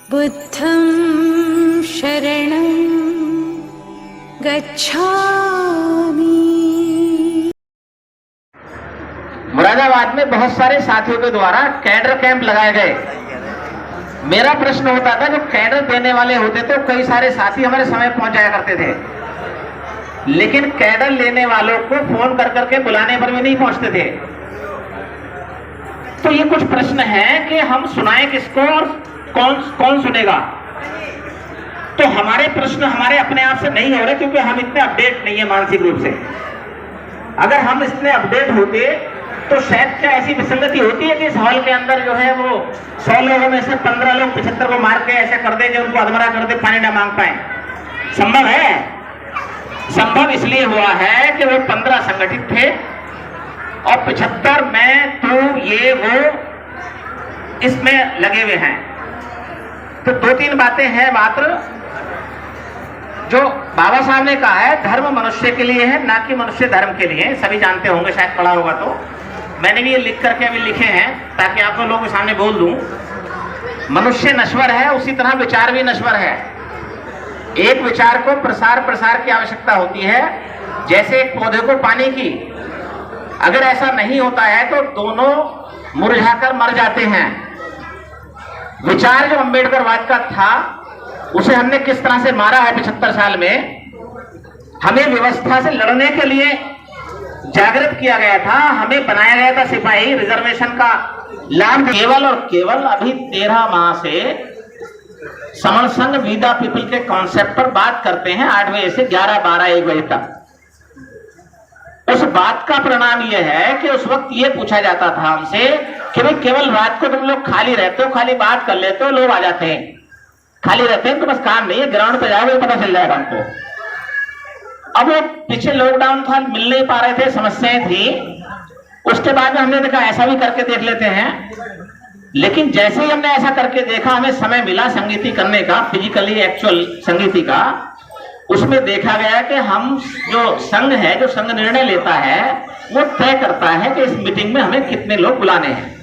बुद्धं शरणं गच्छामि। मुरादाबाद में बहुत सारे साथियों के द्वारा कैडर कैंप लगाए गए। मेरा प्रश्न होता था, जो कैडर देने वाले होते थे कई सारे साथी हमारे समय पहुंच जाया करते थे, लेकिन कैडर लेने वालों को फोन कर करके बुलाने पर भी नहीं पहुंचते थे। तो ये कुछ प्रश्न है कि हम सुनाएं किसको और कौन सुनेगा। तो हमारे प्रश्न हमारे अपने आप से नहीं हो रहे, क्योंकि हम इतने अपडेट नहीं है मानसिक रूप से। अगर हम इतने अपडेट होते तो शायद क्या ऐसी विसंगति होती है कि इस हॉल के अंदर जो है वो 100 लोगों में से 15 लोग 75 को मार के ऐसे कर दे कि उनको अधमरा कर दे, पानी ना मांग पाए। संभव है? संभव इसलिए हुआ है कि वो 15 संगठित थे और 75 में तो ये वो इसमें लगे हुए हैं। तो 2-3 बातें हैं मात्र जो बाबा साहब ने कहा है, धर्म मनुष्य के लिए है, ना कि मनुष्य धर्म के लिए। सभी जानते होंगे, शायद पढ़ा होगा। तो मैंने भी ये लिख करके अभी लिखे हैं ताकि आप लोगों के सामने बोल दूं। मनुष्य नश्वर है, उसी तरह विचार भी नश्वर है। एक विचार को प्रसार की आवश्यकता होती है, जैसे एक पौधे को पानी की। अगर ऐसा नहीं होता है तो दोनों मुरझाकर मर जाते हैं। विचार जो अम्बेडकरवाद का था, उसे हमने किस तरह से मारा है 75 साल में। हमें व्यवस्था से लड़ने के लिए जागृत किया गया था, हमें बनाया गया था सिपाही। रिजर्वेशन का लाभ केवल और केवल अभी 13 माह से समण संघ वीदा पीपल के कॉन्सेप्ट पर बात करते हैं, 8 बजे से 11, 12, 1 बजे तक। उस बात का परिणाम यह है कि उस वक्त ये पूछा जाता था हमसे कि भाई केवल रात को तुम लोग खाली रहते हो, खाली बात कर लेते हो, लोग आ जाते हैं। खाली रहते हैं तो बस काम नहीं है, ग्राउंड पे जाओगे पता चल जाएगा हमको। अब वो पीछे लॉकडाउन था, मिल नहीं पा रहे थे, समस्याएं थी। उसके बाद में हमने देखा ऐसा भी करके देख लेते हैं। लेकिन जैसे ही हमने ऐसा करके देखा, हमें समय मिला संगीति करने का, फिजिकली एक्चुअल संगीति का। उसमें देखा गया कि हम जो संघ है, जो संघ निर्णय लेता है, वो तय करता है कि इस मीटिंग में हमें कितने लोग बुलाने हैं।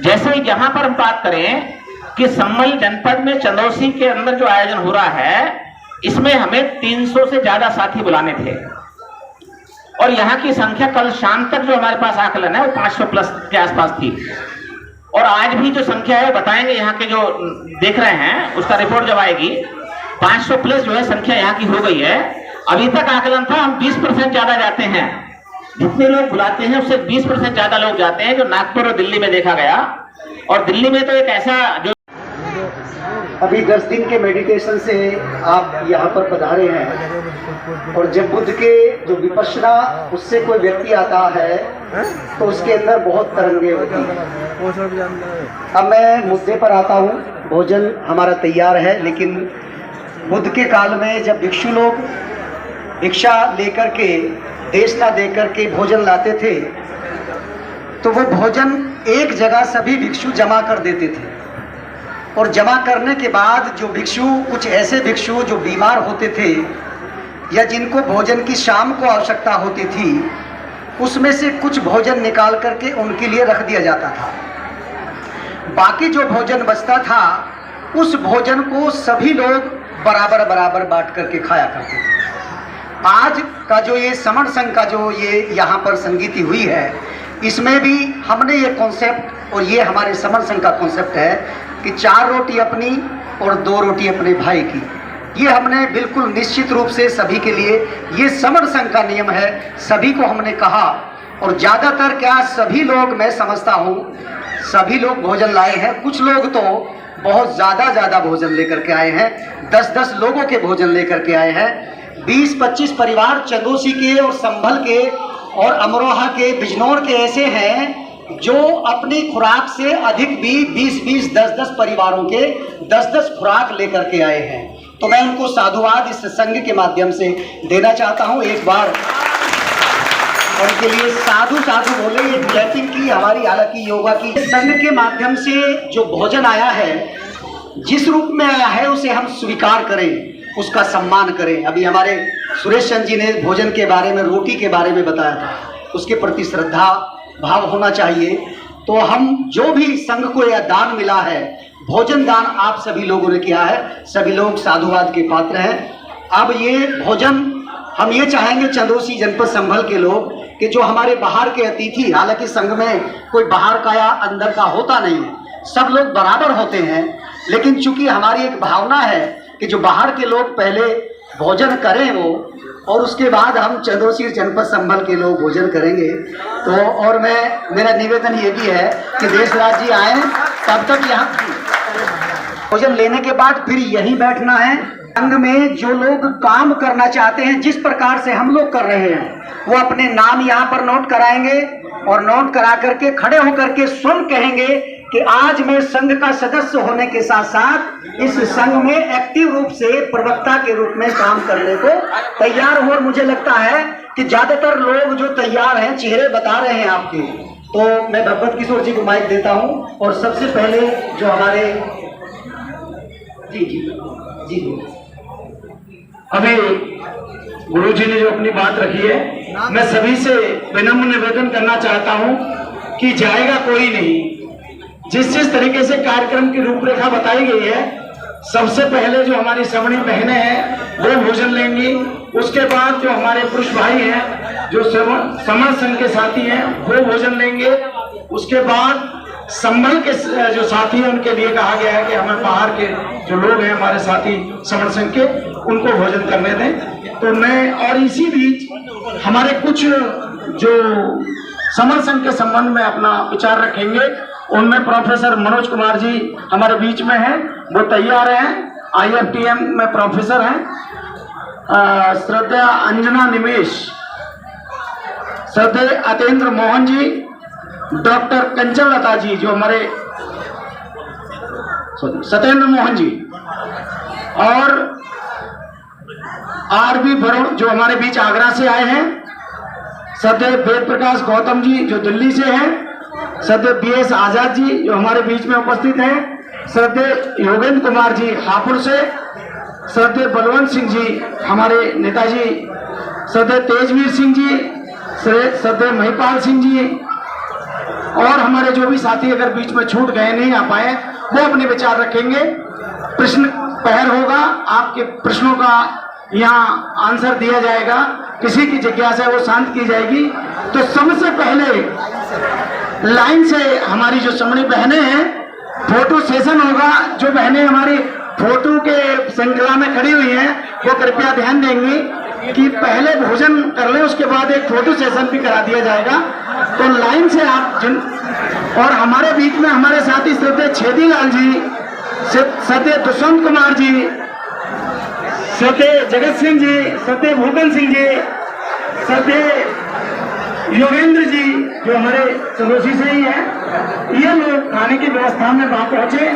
जैसे यहां पर हम बात करें कि सम्मल जनपद में चंदौसी के अंदर जो आयोजन हो रहा है, इसमें हमें 300 से ज्यादा साथी बुलाने थे। और यहाँ की संख्या कल शाम तक जो हमारे पास आकलन है वो 500 प्लस के आसपास थी। और आज भी जो संख्या है बताएंगे, यहाँ के जो देख रहे हैं उसका रिपोर्ट जब आएगी, 500 प्लस जो है संख्या यहाँ की हो गई है। अभी तक आकलन था हम 20% ज्यादा जाते हैं। जितने लोग बुलाते हैं उससे 20% ज्यादा लोग जाते हैं, जो नागपुर और दिल्ली में देखा गया। और दिल्ली में तो एक ऐसा जो अभी 10 दिन के मेडिटेशन से आप यहाँ पर पधारे हैं, और जब बुद्ध के जो विपश्यना उससे कोई व्यक्ति आता है तो उसके अंदर बहुत तरंगे होती हैं। अब मैं मुद्दे पर आता हूँ। भोजन हमारा तैयार है, लेकिन बुद्ध के काल में जब भिक्षु लोग भिक्षा लेकर के, देश ना देकर के भोजन लाते थे, तो वो भोजन एक जगह सभी भिक्षु जमा कर देते थे। और जमा करने के बाद जो भिक्षु, कुछ ऐसे भिक्षु जो बीमार होते थे या जिनको भोजन की शाम को आवश्यकता होती थी, उसमें से कुछ भोजन निकाल करके उनके लिए रख दिया जाता था। बाकी जो भोजन बचता था, उस भोजन को सभी लोग बराबर बराबर बांट करके खाया करते थे। आज का जो ये समण संघ का जो ये यहाँ पर संगीति हुई है, इसमें भी हमने ये कॉन्सेप्ट, और ये हमारे समण संघ का कॉन्सेप्ट है कि 4 रोटी अपनी और 2 रोटी अपने भाई की। ये हमने बिल्कुल निश्चित रूप से सभी के लिए, ये समण संघ का नियम है, सभी को हमने कहा। और ज़्यादातर क्या सभी लोग, मैं समझता हूँ सभी लोग भोजन लाए हैं। कुछ लोग तो बहुत ज़्यादा भोजन लेकर के आए हैं, 10-10 लोगों के भोजन लेकर के आए हैं। 20-25 परिवार चंदौसी के और संभल के और अमरोहा के, बिजनौर के ऐसे हैं जो अपनी खुराक से अधिक भी 20-20, 10-10 परिवारों के 10-10 खुराक लेकर के आए हैं। तो मैं उनको साधुवाद इस संघ के माध्यम से देना चाहता हूं। एक बार उनके लिए साधु साधु बोले। ये क्लैपिंग की हमारी, हालांकि योगा की। संघ के माध्यम से जो भोजन आया है, जिस रूप में आया है, उसे हम स्वीकार करें, उसका सम्मान करें। अभी हमारे सुरेश चंद जी ने भोजन के बारे में, रोटी के बारे में बताया था, उसके प्रति श्रद्धा भाव होना चाहिए। तो हम जो भी संघ को यह दान मिला है, भोजन दान आप सभी लोगों ने किया है, सभी लोग साधुवाद के पात्र हैं। अब ये भोजन हम ये चाहेंगे चंदौसी जनपद संभल के लोग कि जो हमारे बाहर के अतिथि, हालांकि संघ में कोई बाहर का या अंदर का होता नहीं है, सब लोग बराबर होते हैं, लेकिन चूंकि हमारी एक भावना है कि जो बाहर के लोग पहले भोजन करें वो, और उसके बाद हम चंदौसी जनपद संभल के लोग भोजन करेंगे। तो और मेरा निवेदन ये भी है कि देशराज जी आए, तब तक यहाँ भोजन लेने के बाद फिर यहीं बैठना है। संघ में जो लोग काम करना चाहते हैं, जिस प्रकार से हम लोग कर रहे हैं, वो अपने नाम यहाँ पर नोट कराएंगे और नोट करा करके खड़े होकर के स्वयं कहेंगे कि आज मैं संघ का सदस्य होने के साथ साथ इस संघ में एक्टिव रूप से प्रवक्ता के रूप में काम करने को तैयार हूं। और मुझे लगता है कि ज्यादातर लोग जो तैयार हैं, चेहरे बता रहे हैं आपके। तो मैं भगवत किशोर जी को माइक देता हूं और सबसे पहले जो हमारे जी जी जी जी अभी गुरु जी ने जो अपनी बात रखी है, मैं सभी से विनम्र निवेदन करना चाहता हूं कि जाएगा कोई नहीं। जिस तरीके से कार्यक्रम की रूपरेखा बताई गई है, सबसे पहले जो हमारी श्रवणी बहनें हैं वो भोजन लेंगी, उसके बाद जो हमारे पुरुष भाई हैं, जो समर संघ के साथी हैं वो भोजन लेंगे, उसके बाद संभल के जो साथी हैं उनके लिए कहा गया है कि हमें बाहर के जो लोग हैं हमारे साथी समर संघ के, उनको भोजन करने दें। तो मैं और इसी बीच हमारे कुछ जो समर संघ के संबंध में अपना विचार रखेंगे, उनमें प्रोफेसर मनोज कुमार जी हमारे बीच में हैं, वो तैयार हैं, IFTM में प्रोफेसर हैं। श्रद्धा अंजना निमेश, श्रद्धेय अतेंद्र मोहन जी, डॉक्टर कंचन लता जी जो हमारे सत्येंद्र मोहन जी, और RB वरुण जो हमारे बीच आगरा से आए हैं, श्रद्धेय वेद प्रकाश गौतम जी जो दिल्ली से हैं, श्रद्धेय BS आजाद जी जो हमारे बीच में उपस्थित हैं, श्रद्धेय योगेंद्र कुमार जी हापुड़ से, श्रद्धेय बलवंत सिंह जी हमारे नेताजी, श्रद्धेय तेजवीर सिंह जी, श्रद्धेय महिपाल सिंह जी, और हमारे जो भी साथी अगर बीच में छूट गए नहीं आ पाए वो अपने विचार रखेंगे। प्रश्न पहर होगा, आपके प्रश्नों का यहाँ आंसर दिया जाएगा, किसी की जिज्ञासा वो शांत की जाएगी। तो सबसे पहले लाइन से हमारी जो श्रवणी बहनें हैं, फोटो सेशन होगा। जो बहनें हमारी फोटो के श्रृंखला में खड़ी हुई हैं वो कृपया ध्यान देंगी कि पहले भोजन कर लें, उसके बाद एक फोटो सेशन भी करा दिया जाएगा। तो लाइन से आप और हमारे बीच में हमारे साथी श्रद्धेय छेदीलाल जी, श्रद्धेय दुष्यंत कुमार जी, श्रद्धेय जगत सिंह जी, श्रद्धेय भूकन सिंह जी, श्रद्धेय योगेंद्र जी जो हमारे चंदौसी से ही है, ये लोग खाने की व्यवस्था में वहां पहुंचे।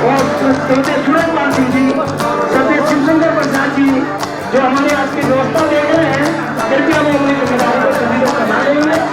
और श्रद्धेय सूरज पाल सिंह जी, श्रद्धेय शिवशंकर प्रसाद जी जो हमारे आज की व्यवस्था दे रहे हैं, कृपया वो अपनी जिम्मेदारी को सभी लोग करना लेंगे।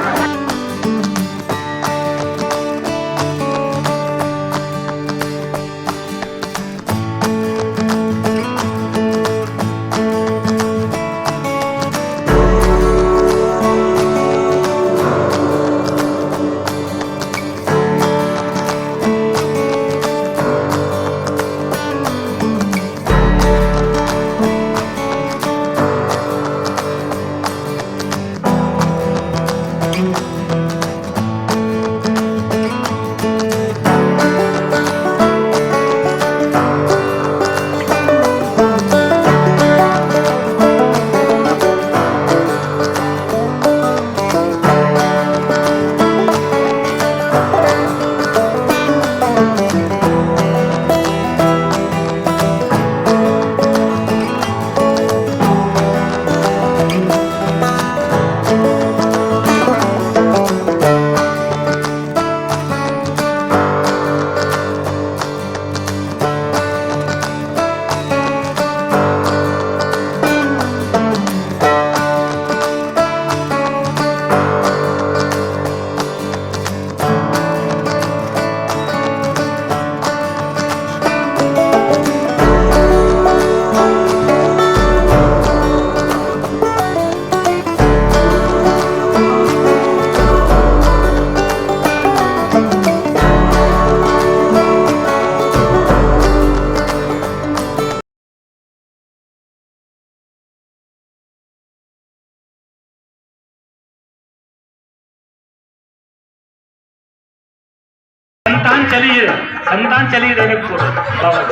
संतान चली रहने को बाबा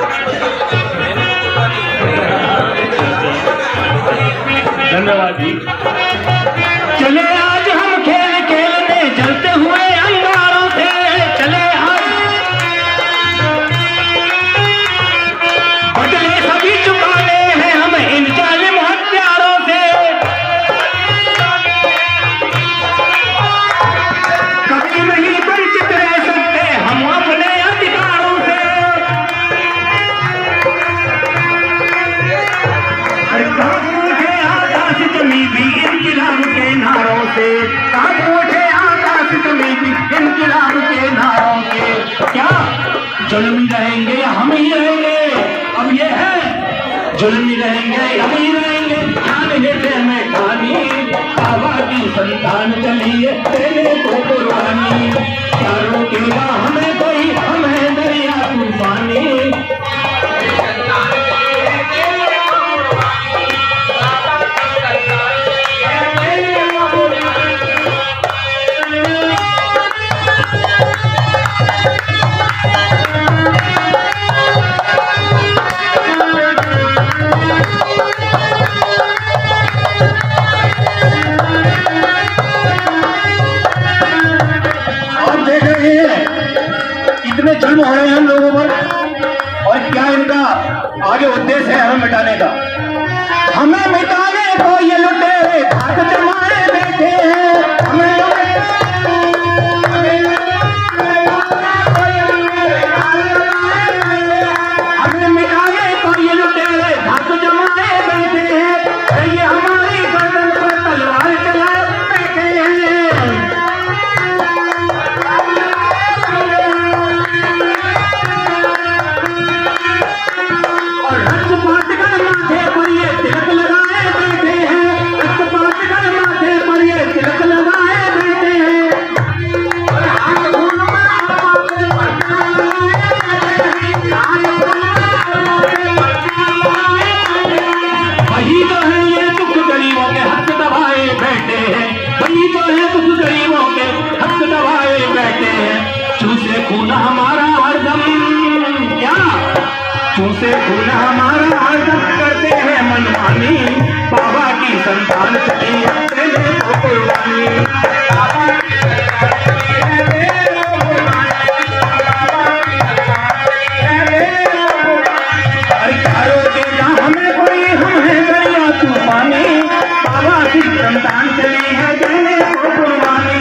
धन्यवाद जी। चले आज हम खेल खेलने जलते हुए अंगारों से, चले आज बदले सभी चुकाने हैं हम इन जालिम हत्यारों से। कभी नहीं वंचित रह सकते हम अपने अधिकारों से। अरे कहाँ उठे आकाश जमी भी इनकलाब के नारों से, कहाँ उठे आकाश जमी भी इनकलाब के नारों से। क्या जुल्मी रहेंगे हम ही रहेंगे, अब ये है जुल्मी रहेंगे हम ही रहेंगे। खान लेते में खानी बाबा की संतान चली है तेरे को कुर्बानी। क्या रोकेगा हमें कोई, हम है दरिया तूफानी। इतने जुल्म हो रहे हैं हम लोगों पर, और क्या इनका आगे उद्देश्य है हमें मिटाने का। हमें मिटाने को ये लुटेरे भाग जमाए बैठे हैं, हमें मिटाने को ये लुटेरे भाग जमाए बैठे हैं। ये हमारी गर्दन पर तलवार चलाए बैठे हैं। चूसे खून हमारा हरदम, क्या चूसे खून हमारा हरदम करते हैं मनमानी। बाबा की संतान चली है तेरे को कुर्बानी। अरे क्या रोकेगा हमें कोई, हम है दरिया तूफानी। बाबा की संतान चली है तेरे को कुर्बानी।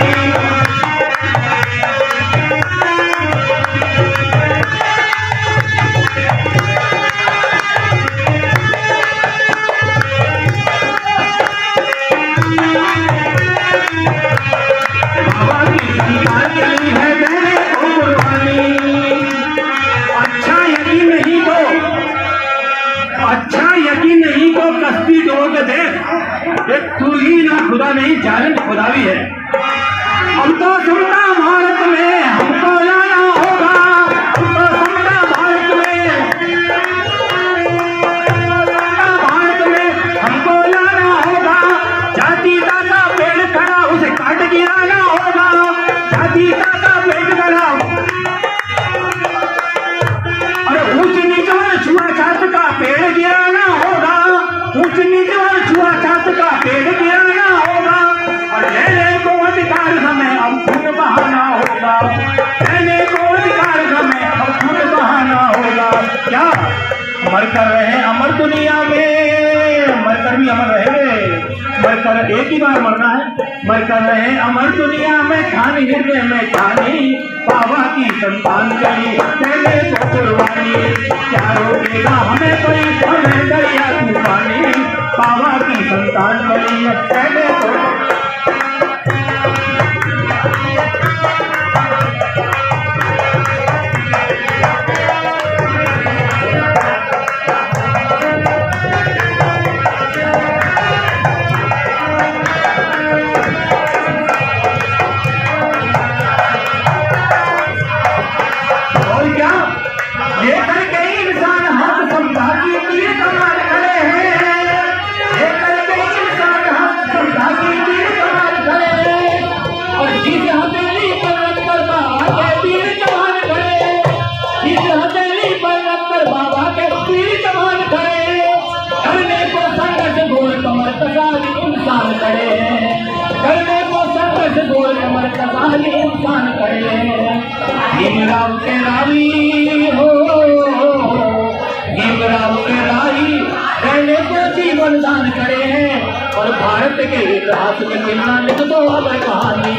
कस्ती डोल के देख, तू ही ना खुदा नहीं जालिम खुदा भी है। हम तो समता भारत में हमको लाना होगा, हम तो समता भारत में हमको लाना होगा। जातीयता का पेड़ खड़ा उसे काट गिराना होगा, जातीयता का पेड़ खड़ा। अरे ऊंच नीच और छुआछूत का पेड़ गिराना होगा, ऊंच नीच और छुआछूत का पेड़ गिराना होगा। और लेने को अधिकार हमें अब खून बहाना होगा, लेने को अधिकार हमें अब खून बहाना होगा। क्या मर कर रहे अमर दुनिया में, मर कर भी अमर रहेंगे, मर कर एक ही बार मरना है। मर कर रहे अमर दुनिया में खानी हृदय में खानी। बाबा की संतान चली तेरे को कुर्बानी। क्या रोकेगा हमें कोई, हमें दरिया तूफानी। बाबा की संतान चली तेरे को। राही उत्थान करे। भीमराव के राही हो, भीमराव के राही रहने को जीवन दान करे। और भारत के इतिहास में मिलना लिख दो अमर कहानी,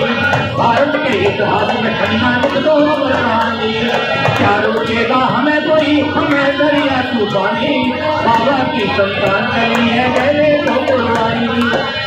भारत के इतिहास में मिलना लिख दो अमर कहानी। क्या रोकेगा हमें कोई, हमें दरिया तूफानी, बाबा की संतान करनी है पहले तो कुर्बानी।